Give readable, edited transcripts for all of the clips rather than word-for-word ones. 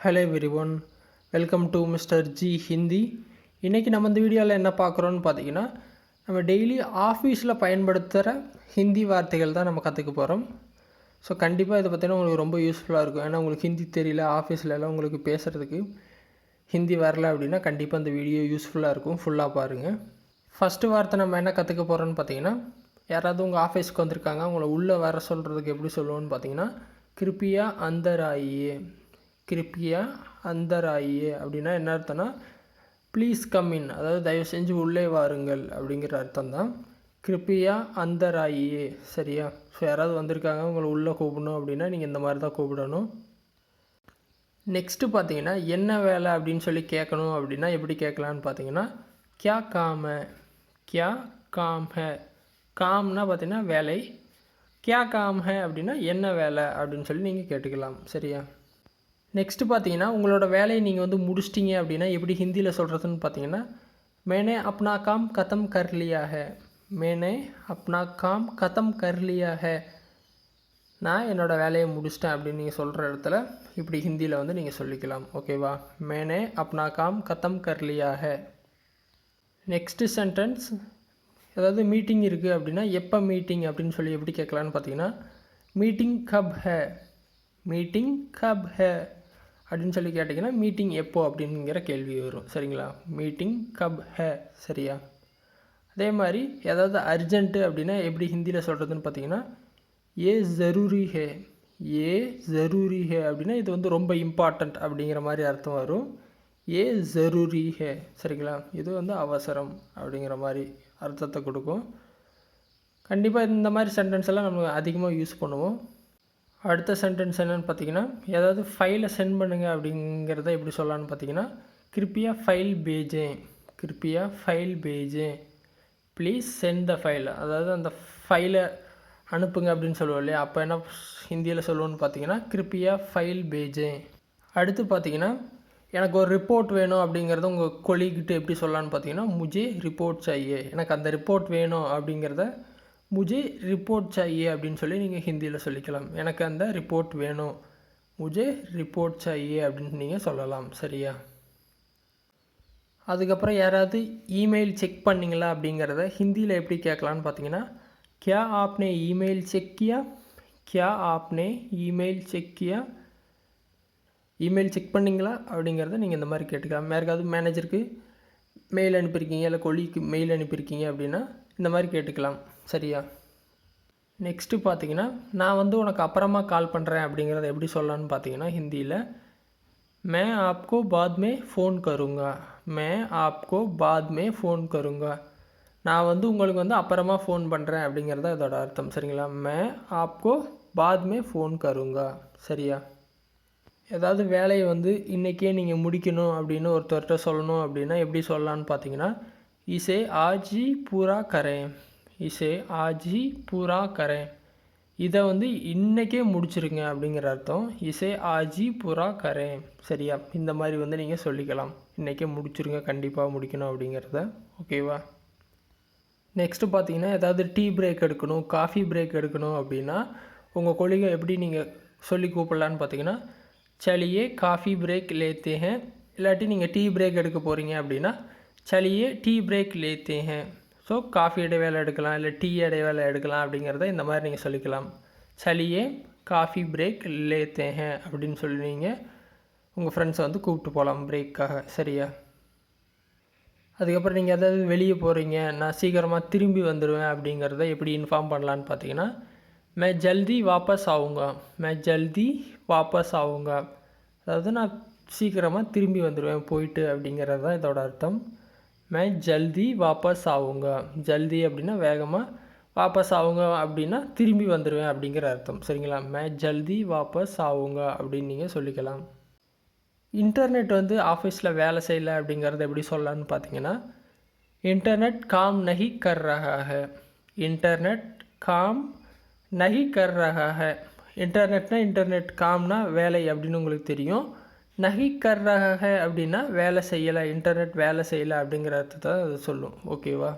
Hello everyone, welcome to mister G Hindi. இன்றைக்கி நம்ம இந்த வீடியோவில் என்ன பார்க்குறோன்னு பார்த்தீங்கன்னா, நம்ம டெய்லி ஆஃபீஸில் பயன்படுத்துகிற ஹிந்தி வார்த்தைகள் தான் நம்ம கற்றுக்க போகிறோம். ஸோ கண்டிப்பாக இதை பார்த்தீங்கன்னா உங்களுக்கு ரொம்ப யூஸ்ஃபுல்லாக இருக்கும். ஏன்னா உங்களுக்கு ஹிந்தி தெரியல, ஆஃபீஸ்லலாம் உங்களுக்கு பேசுகிறதுக்கு ஹிந்தி வரல அப்படின்னா கண்டிப்பாக இந்த வீடியோ யூஸ்ஃபுல்லாக இருக்கும். ஃபுல்லாக பாருங்கள். ஃபஸ்ட்டு வார்த்தை நம்ம என்ன கற்றுக்க போகிறோன்னு பார்த்தீங்கன்னா, யாராவது உங்கள் ஆஃபீஸ்க்கு வந்திருக்காங்க, அவங்கள உள்ளே வர சொல்கிறதுக்கு எப்படி சொல்லுவோன்னு பார்த்தீங்கன்னா, கிருப்பியா அந்தர் ஆயியே. கிருப்பியா அந்தர் ஆயியே அப்படின்னா என்ன அர்த்தம்னா, ப்ளீஸ் கம் இன், அதாவது தயவு செஞ்சு உள்ளே வாருங்கள் அப்படிங்கிற அர்த்தம் தான் கிருப்பியா அந்தர் ஆயியே. சரியா? ஸோ யாராவது வந்திருக்காங்க, உங்களை உள்ளே கூப்பிடணும் அப்படின்னா நீங்கள் இந்த மாதிரி தான் கூப்பிடணும். நெக்ஸ்ட்டு பார்த்தீங்கன்னா, என்ன வேலை அப்படின்னு சொல்லி கேட்கணும் அப்படின்னா எப்படி கேட்கலான்னு பார்த்தீங்கன்னா, கியா காம் ஹை, கியா காம் ஹை. காம்னா பார்த்தீங்கன்னா வேலை, கியா காம் ஹை அப்படின்னா என்ன வேலை அப்படின்னு சொல்லி நீங்கள் கேட்டுக்கலாம். சரியா? நெக்ஸ்ட்டு பார்த்தீங்கன்னா, உங்களோட வேலையை நீங்கள் முடிச்சிட்டிங்க அப்படின்னா எப்படி ஹிந்தியில் சொல்கிறதுன்னு பார்த்தீங்கன்னா, மேனே அப்னா காம் கதம் கர் லியா ஹை. மேனே அப்னா காம் கதம் கர் லியா ஹை. நான் என்னோடய வேலையை முடிச்சிட்டேன் அப்படின்னு நீங்கள் சொல்கிற இடத்துல இப்படி ஹிந்தியில் நீங்கள் சொல்லிக்கலாம். ஓகேவா? மேனே அப்னா காம் கதம் கர் லியா ஹை. நெக்ஸ்ட்டு சென்டென்ஸ், ஏதாவது மீட்டிங் இருக்குது அப்படின்னா எப்போ மீட்டிங் அப்படின்னு சொல்லி எப்படி கேட்கலான்னு பார்த்தீங்கன்னா, meeting cup high. Meeting cup high அப்படின்னு சொல்லி கேட்டிங்கன்னா மீட்டிங் எப்போ அப்படிங்கிற கேள்வி வரும். சரிங்களா? Meeting cup high. சரியா? அதே மாதிரி ஏதாவது அர்ஜென்ட்டு அப்படின்னா எப்படி ஹிந்தியில் சொல்கிறதுன்னு பார்த்தீங்கன்னா, ஏ ஜரூரி ஹே. ஏ ஜரூரி ஹே அப்படின்னா இது ரொம்ப இம்பார்ட்டண்ட் அப்படிங்கிற மாதிரி அர்த்தம் வரும். ஏ ஜரூரி ஹே. சரிங்களா? இது அவசரம் அப்படிங்கிற மாதிரி அர்த்தத்தை கொடுக்கும். கண்டிப்பாக இந்த மாதிரி சென்டென்ஸ் எல்லாம் நம்ம அதிகமாக யூஸ் பண்ணுவோம். அடுத்த சென்டென்ஸ் என்னென்னு பார்த்தீங்கன்னா, ஏதாவது ஃபைலை சென்ட் பண்ணுங்கள் அப்படிங்கிறத எப்படி சொல்லலான்னு பார்த்தீங்கன்னா, கிருப்பியா ஃபைல் பேஜேன். கிருப்பியா ஃபைல் பேஜேன். Please send the file. அதாவது அந்த ஃபைலை அனுப்புங்க அப்படின்னு சொல்லுவோம் இல்லையா? அப்போ என்ன ஹிந்தியில் சொல்லுவோன்னு பார்த்தீங்கன்னா, கிருப்பியா ஃபைல் பேஜேன். அடுத்து பார்த்தீங்கன்னா, எனக்கு ஒரு ரிப்போர்ட் வேணும் அப்படிங்கிறத உங்கள் கொலீகிட்ட எப்படி சொல்லலான்னு பார்த்தீங்கன்னா, முஜே ரிப்போர்ட் சாயே. எனக்கு அந்த ரிப்போர்ட் வேணும் அப்படிங்கிறத முஜே ரிப்போர்ட் சாயே அப்படின்னு சொல்லி நீங்கள் ஹிந்தியில் சொல்லிக்கலாம். எனக்கு அந்த ரிப்போர்ட் வேணும், முஜே ரிப்போர்ட் சாயே அப்படின்னு நீங்கள் சொல்லலாம். சரியா? அதுக்கப்புறம் யாராவது இமெயில் செக் பண்ணிங்களா அப்படிங்கிறத ஹிந்தியில் எப்படி கேட்கலான்னு பார்த்தீங்கன்னா, கியா ஆப்னே இமெயில் செக் கியா. கியா ஆப்னே இமெயில் செக் கியா. இமெயில் செக் பண்ணிங்களா அப்படிங்கிறத நீங்கள் இந்த மாதிரி கேட்டுக்கலாம். யாருக்காவது மேனேஜருக்கு மெயில் அனுப்பியிருக்கீங்க, இல்லை கொலிக்கு மெயில் அனுப்பியிருக்கீங்க அப்படின்னா இந்த மாதிரி கேட்டுக்கலாம். சரியா? நெக்ஸ்ட்டு பார்த்தீங்கன்னா, நான் உனக்கு அப்புறமா கால் பண்ணுறேன் அப்படிங்கிறத எப்படி சொல்லலான்னு பார்த்தீங்கன்னா ஹிந்தியில், மே ஆப்கோ பாத் மே ஃபோன் கருங்கா. மே ஆப்கோ பாத் மே ஃபோன் கருங்கா. நான் உங்களுக்கு அப்புறமா ஃபோன் பண்ணுறேன் அப்படிங்கிறத இதோட அர்த்தம். சரிங்களா? மே ஆப்கோ பாத் மே ஃபோன் கருங்கா. சரியா? ஏதாவது வேலையை இன்றைக்கே நீங்கள் முடிக்கணும் அப்படின்னு ஒருத்தர்கிட்ட சொல்லணும் அப்படின்னா எப்படி சொல்லலான்னு பார்த்தீங்கன்னா, இசே ஆஜி பூரா கரேன். இசே ஆஜி பூரா கரேன். இதை இன்றைக்கே முடிச்சிருங்க அப்படிங்கிற அர்த்தம். இசே ஆஜி பூரா கரேன். சரியா? இந்த மாதிரி நீங்கள் சொல்லிக்கலாம். இன்றைக்கே முடிச்சிருங்க, கண்டிப்பாக முடிக்கணும் அப்படிங்கிறத. ஓகேவா? நெக்ஸ்ட்டு பார்த்தீங்கன்னா, ஏதாவது டீ பிரேக் எடுக்கணும், காஃபி பிரேக் எடுக்கணும் அப்படின்னா உங்கள் கொலிகை எப்படி நீங்கள் சொல்லி கூப்பிடலான்னு பார்த்தீங்கன்னா, சலியே காஃபி பிரேக் லேத்தே ஹே. இல்லாட்டி நீங்கள் டீ பிரேக் எடுக்க போகிறீங்க அப்படின்னா, சலியே டீ பிரேக் லேத்தே ஹே. ஸோ காஃபி இடைவேளை எடுக்கலாம், இல்லை டீ இடைவேளை எடுக்கலாம் அப்படிங்கிறத இந்த மாதிரி நீங்கள் சொல்லிக்கலாம். சலியே காஃபி பிரேக் லேத்தே ஹே அப்படின்னு சொல்லி நீங்கள் உங்கள் ஃப்ரெண்ட்ஸை கூப்பிட்டு போகலாம் பிரேக்காக. சரியா? அதுக்கப்புறம் நீங்கள் ஏதாவது வெளியே போகிறீங்க, நான் சீக்கிரமாக திரும்பி வந்துடுவேன் அப்படிங்கிறத எப்படி இன்ஃபார்ம் பண்ணலான்னு பார்த்தீங்கன்னா, மே ஜல்தி வாபஸ் ஆவுங்க. மே ஜல்தி வாபஸ் ஆவுங்க. அதாவது நான் சீக்கிரமாக திரும்பி வந்துடுவேன் போயிட்டு அப்படிங்கிறது தான் இதோட அர்த்தம். மே ஜல்தி வாபஸ் ஆவுங்க. ஜல்தி அப்படின்னா வேகமாக, வாபஸ் ஆவுங்க அப்படின்னா திரும்பி வந்துடுவேன் அப்படிங்கிற அர்த்தம். சரிங்களா? மே ஜல்தி வாபஸ் ஆவுங்க அப்படின்னு நீங்கள் சொல்லிக்கலாம். இன்டர்நெட் ஆஃபீஸில் வேலை செய்யலை அப்படிங்கிறத எப்படி சொல்லலான்னு பார்த்தீங்கன்னா, இன்டர்நெட் காம் நஹி கர் ரஹா ஹை. இன்டர்நெட் காம் நஹி கர் ரஹா ஹை. இன்டர்நெட் காம்னா வேலை அப்படின்னு உங்களுக்கு தெரியும். நஹி கர் ரஹா ஹை அப்படின்னா வேலை செய்யலை, இன்டர்நெட் வேலை செய்யலை அப்படிங்கிற அர்த்தத்தை அது சொல்லும். ஓகேவா?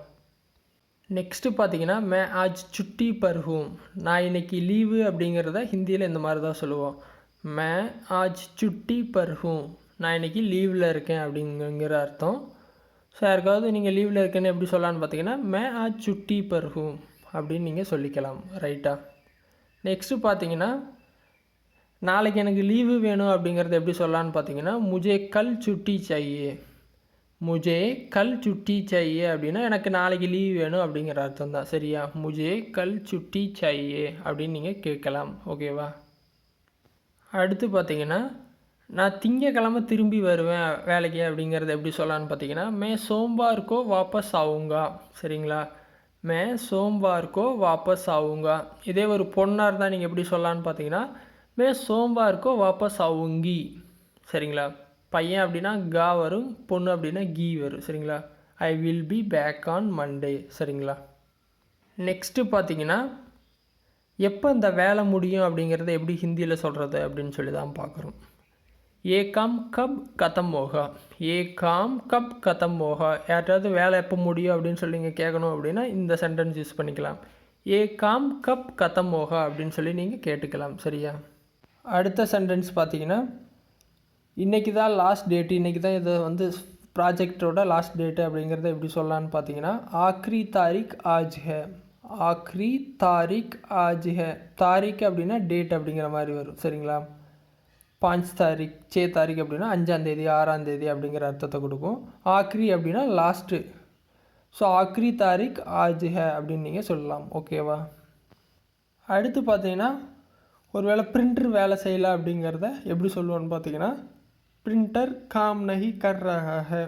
நெக்ஸ்ட்டு பார்த்தீங்கன்னா, மே ஆஜ் சுட்டி பர் ஹூம். நான் இன்றைக்கி லீவு அப்படிங்கிறத ஹிந்தியில் இந்த மாதிரி தான் சொல்லுவோம். मैं आज छुट्टी पर हूँ, நான் இன்றைக்கி லீவில் இருக்கேன் அப்படிங்கிற அர்த்தம். ஸோ யாருக்காவது நீங்கள் லீவில் இருக்கேன்னு எப்படி சொல்லலான்னு பார்த்தீங்கன்னா मैं आज छुट्टी पर हूँ அப்படின்னு நீங்கள் சொல்லிக்கலாம். ரைட்டா? நெக்ஸ்ட்டு பார்த்தீங்கன்னா நாளைக்கு எனக்கு லீவு வேணும் அப்படிங்கிறத எப்படி சொல்லலான்னு பார்த்தீங்கன்னா मुझे कल छुट्टी चाहिए, मुझे कल छुट्टी चाहिए அப்படின்னா எனக்கு நாளைக்கு லீவ் வேணும் அப்படிங்கிற அர்த்தம் தான். சரியா? मुझे कल छुट्टी चाहिए அப்படின்னு நீங்கள் கேட்கலாம். ஓகேவா? அடுத்து பார்த்தீங்கன்னா நான் திங்கக்கிழமை திரும்பி வருவேன் வேலைக்கு அப்படிங்கிறத எப்படி சொல்லலான்னு பார்த்தீங்கன்னா मैं सोमवार को वापस आऊँगा. சரிங்களா? मैं सोमवार को वापस आऊँगा. இதே ஒரு பொண்ணாக இருந்தால் நீங்கள் எப்படி சொல்லலான்னு பார்த்தீங்கன்னா मैं सोमवार को वापस आऊँगी. சரிங்களா? பையன் அப்படின்னா கா வரும், பொண்ணு அப்படின்னா கீ வரும். சரிங்களா? I will be back on Monday. சரிங்களா? நெக்ஸ்ட்டு பார்த்தீங்கன்னா எப்போ இந்த வேலை முடியும் அப்படிங்கிறத எப்படி ஹிந்தியில் சொல்கிறது அப்படின்னு சொல்லி தான் பார்க்குறோம். ஏ காம் கப் கதம் ஹோகா, ஏ காம் கப் கதம் ஹோகா. யார்ட்டாவது வேலை எப்போ முடியும் அப்படின்னு சொல்லி நீங்கள் கேட்கணும் அப்படின்னா இந்த சென்டென்ஸ் யூஸ் பண்ணிக்கலாம். ஏ காம் கப் கதம் ஹோகா அப்படின்னு சொல்லி நீங்கள் கேட்டுக்கலாம். சரியா? அடுத்த சென்டென்ஸ் பார்த்தீங்கன்னா இன்றைக்கி தான் லாஸ்ட் டேட்டு, இன்றைக்கி தான் இதை வந்து ப்ராஜெக்டோட லாஸ்ட் டேட்டு அப்படிங்கிறத எப்படி சொல்லலான்னு பார்த்தீங்கன்னா ஆக்ரி தாரிக் ஆஜ் ஹே, ஆக்ரி தாரிக் ஆஜ் ஹே. தாரிக் அப்படின்னா டேட் அப்படிங்கிற மாதிரி வரும். சரிங்களா? 5 தாரிக் 6 தாரிக் அப்படின்னா 5ஆம் தேதி 6ஆம் தேதி அப்படிங்கிற அர்த்தத்தை கொடுக்கும். ஆக்ரி அப்படின்னா லாஸ்ட்டு. ஸோ ஆக்ரி தாரிக் ஆஜ் ஹே அப்படின்னு நீங்கள் சொல்லலாம். ஓகேவா? அடுத்து பார்த்தீங்கன்னா ஒருவேளை பிரிண்டர் வேலை செய்யலை அப்படிங்கிறத எப்படி சொல்லுவோன்னு பார்த்தீங்கன்னா प्रिंटर काम नहीं कर रहा है,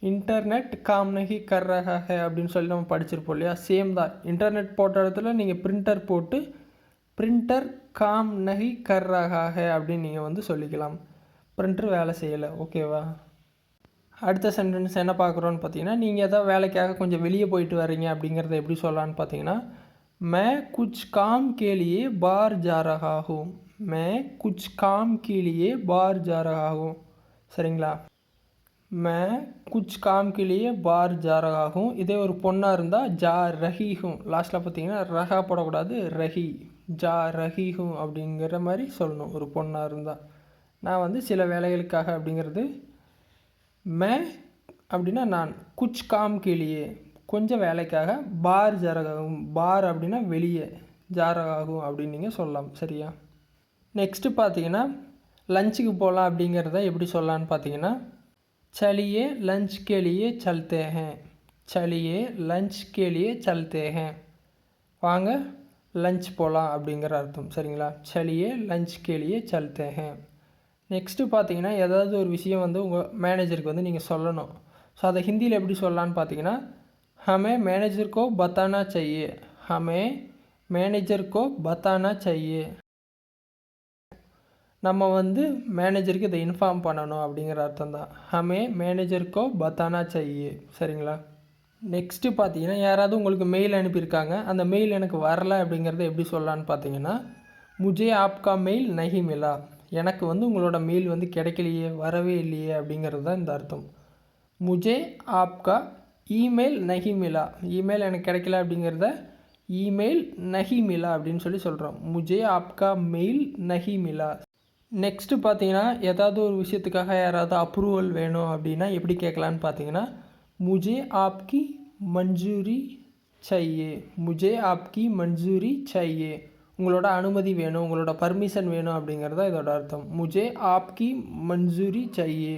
இன்டர்நெட் காம் நஹி கர் ரஹா ஹே அப்படின்னு சொல்லி நம்ம படிச்சிருப்போம் இல்லையா? சேம் தான். இன்டர்நெட் போட்ட இடத்துல நீங்கள் பிரிண்டர் போட்டு பிரிண்டர் காம் நஹி கர் ரஹா ஹே அப்படின்னு நீங்கள் வந்து சொல்லிக்கலாம். பிரிண்டர் வேலை செய்யலை. ஓகேவா? அடுத்த சென்டென்ஸ் என்ன பார்க்குறோன்னு பார்த்தீங்கன்னா நீங்கள் எதாவது வேலைக்காக கொஞ்சம் வெளியே போயிட்டு வர்றீங்க அப்படிங்கிறத எப்படி சொல்லலான்னு பார்த்தீங்கன்னா मैं कुछ काम के लिए बाहर जा रहा हूँ, मैं कुछ काम के लिए बाहर जा रहा हूँ. சரிங்களா? मैं कुछ काम के लिए बाहर जा रहा हूँ. இதே ஒரு பொண்ணாக இருந்தால் ஜா ரஹி ஹூம், லாஸ்ட்டில் பார்த்தீங்கன்னா ரஹா போடக்கூடாது, ரஹி, ஜா ரஹி ஹூம் அப்படிங்கிற மாதிரி சொல்லணும். ஒரு பொண்ணாக இருந்தால் நான் வந்து சில வேலைகளுக்காக அப்படிங்கிறது மே அப்படின்னா நான், குச் காம் கேலியே கொஞ்சம் வேலைக்காக, பார் ஜரகாகும், பார் அப்படின்னா வெளியே, ஜாரகாகும் அப்படின்னு நீங்கள் சொல்லலாம். சரியா? நெக்ஸ்ட்டு பார்த்தீங்கன்னா லஞ்சுக்கு போகலாம் அப்படிங்கிறத எப்படி சொல்லலான்னு பார்த்தீங்கன்னா சலியே லஞ்ச் கேலியே சல்தே ஹேன், சலியே லஞ்ச் கேலியே சல்தே ஹேன். வாங்க லஞ்ச் போகலாம் அப்படிங்கிற அர்த்தம். சரிங்களா? சலியே லஞ்ச் கேலியே சல்தே ஹேன். நெக்ஸ்ட்டு பார்த்தீங்கன்னா ஏதாவது ஒரு விஷயம் வந்து உங்கள் மேனேஜருக்கு வந்து நீங்கள் சொல்லணும். ஸோ அதை ஹிந்தியில் எப்படி சொல்லலான்னு பார்த்தீங்கன்னா हमें मैनेजर को बताना चाहिए, हमें मैनेजर को बताना चाहिए. நம்ம வந்து மேனேஜருக்கு இதை இன்ஃபார்ம் பண்ணணும் அப்படிங்கிற அர்த்தம் தான். ஹமே மேனேஜருக்கோ பத்தானா चाहिए. சரிங்களா? நெக்ஸ்ட்டு பார்த்தீங்கன்னா யாராவது உங்களுக்கு மெயில் அனுப்பியிருக்காங்க, அந்த மெயில் எனக்கு வரலை அப்படிங்கிறத எப்படி சொல்லலான்னு பார்த்தீங்கன்னா முஜே ஆப்கா மெயில் நஹி மிலா, எனக்கு வந்து உங்களோட மெயில் வந்து கிடைக்கலையே, வரவே இல்லையே அப்படிங்கிறது தான் இந்த அர்த்தம். முஜே ஆப்கா இமெயில் நஹி மிலா, இமெயில் எனக்கு கிடைக்கல அப்படிங்கிறத இமெயில் நஹி மிலா அப்படின்னு சொல்லி சொல்கிறோம். முஜே ஆப்கா மெயில் நஹி மிலா. நெக்ஸ்ட்டு பார்த்தீங்கன்னா ஏதாவது ஒரு விஷயத்துக்காக யாராவது அப்ரூவல் வேணும் அப்படின்னா எப்படி கேட்கலான்னு பார்த்தீங்கன்னா முஜே ஆப்கி மஞ்சூரி चाहिए, முஜே ஆப்கி மஞ்சூரி चाहिए. உங்களோட அனுமதி வேணும், உங்களோட பர்மிஷன் வேணும் அப்படிங்கிறது தான் இதோட அர்த்தம். முஜே ஆப்கி மஞ்சூரி चाहिए.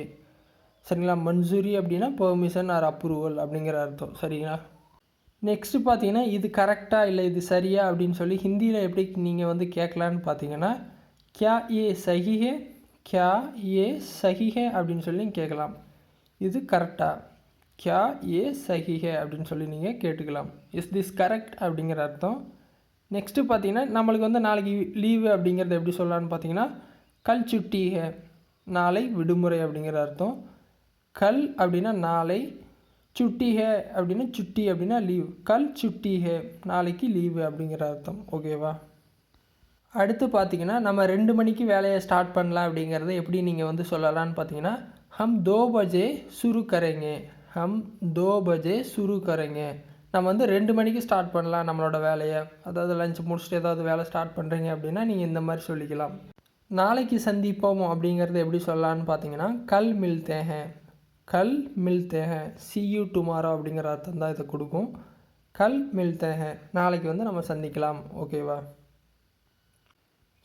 சரிங்களா? மஞ்சூரி அப்படின்னா பெர்மிஷன் ஆர் அப்ரூவல் அப்படிங்கிற அர்த்தம். சரிங்களா? நெக்ஸ்ட்டு பார்த்தீங்கன்னா இது கரெக்டாக இல்லை இது சரியா அப்படின்னு சொல்லி ஹிந்தியில் எப்படி நீங்கள் வந்து கேட்கலான்னு பார்த்தீங்கன்னா கியா ஏ சஹி ஹே, கியா ஏ சஹி ஹே அப்படின்னு சொல்லி கேட்கலாம். இது கரெக்டாக, கியா ஏ சஹி ஹே அப்படின்னு சொல்லி நீங்கள் கேட்டுக்கலாம். இஸ் திஸ் கரெக்ட் அப்படிங்கிற அர்த்தம். நெக்ஸ்ட்டு பார்த்தீங்கன்னா நம்மளுக்கு வந்து நாளைக்கு லீவு அப்படிங்கிறத எப்படி சொல்லலான்னு பார்த்தீங்கன்னா கல் சுட்டி ஹே, நாளை விடுமுறை அப்படிங்கிற அர்த்தம். கல் அப்படின்னா நாளை, சுட்டி ஹே அப்படின்னா சுட்டி அப்படின்னா லீவ், கல் சுட்டி ஹே நாளைக்கு லீவு அப்படிங்கிற அர்த்தம். ஓகேவா? அடுத்து பார்த்தீங்கன்னா நம்ம 2 மணிக்கு வேலையை ஸ்டார்ட் பண்ணலாம் அப்படிங்கிறத எப்படி நீங்கள் வந்து சொல்லலான்னு பார்த்தீங்கன்னா ஹம் 2 பஜே சுரு கரேங்கே, ஹம் 2 பஜே சுரு கரேங்கே. நம்ம வந்து 2 மணிக்கு ஸ்டார்ட் பண்ணலாம் நம்மளோட வேலையை. அதாவது லஞ்ச் முடிச்சுட்டு ஏதாவது வேலை ஸ்டார்ட் பண்ணுறீங்க அப்படின்னா நீங்கள் இந்த மாதிரி சொல்லிக்கலாம். நாளைக்கு சந்திப்போம் அப்படிங்கிறது எப்படி சொல்லலான்னு பார்த்தீங்கன்னா, கல் மில்தே ஹேன், கல் மில்தே ஹேன், see you tomorrow அப்படிங்கிற அர்த்தம் தான் இதை கொடுக்கும். கல் மில்தே ஹேன், நாளைக்கு வந்து நம்ம சந்திக்கலாம். ஓகேவா?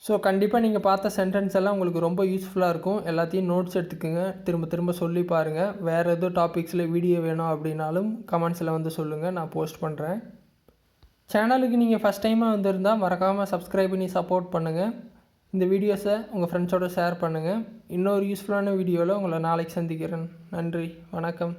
ஸோ கண்டிப்பாக நீங்கள் பார்த்த சென்டென்ஸ் எல்லாம் உங்களுக்கு ரொம்ப யூஸ்ஃபுல்லாக இருக்கும். எல்லாத்தையும் நோட்ஸ் எடுத்துக்கோங்க, திரும்ப திரும்ப சொல்லி பாருங்கள். வேறு எதுவும் டாபிக்ஸில் வீடியோ வேணும் அப்படின்னாலும் கமெண்ட்ஸில் வந்து சொல்லுங்கள், நான் போஸ்ட் பண்ணுறேன். சேனலுக்கு நீங்கள் ஃபஸ்ட் டைமாக வந்திருந்தால் மறக்காமல் சப்ஸ்கிரைப் பண்ணி சப்போர்ட் பண்ணுங்கள். இந்த வீடியோஸை உங்கள் ஃப்ரெண்ட்ஸோடு ஷேர் பண்ணுங்கள். இன்னொரு யூஸ்ஃபுல்லான வீடியோவில் உங்களை நாளைக்கு சந்திக்கிறேன். நன்றி, வணக்கம்.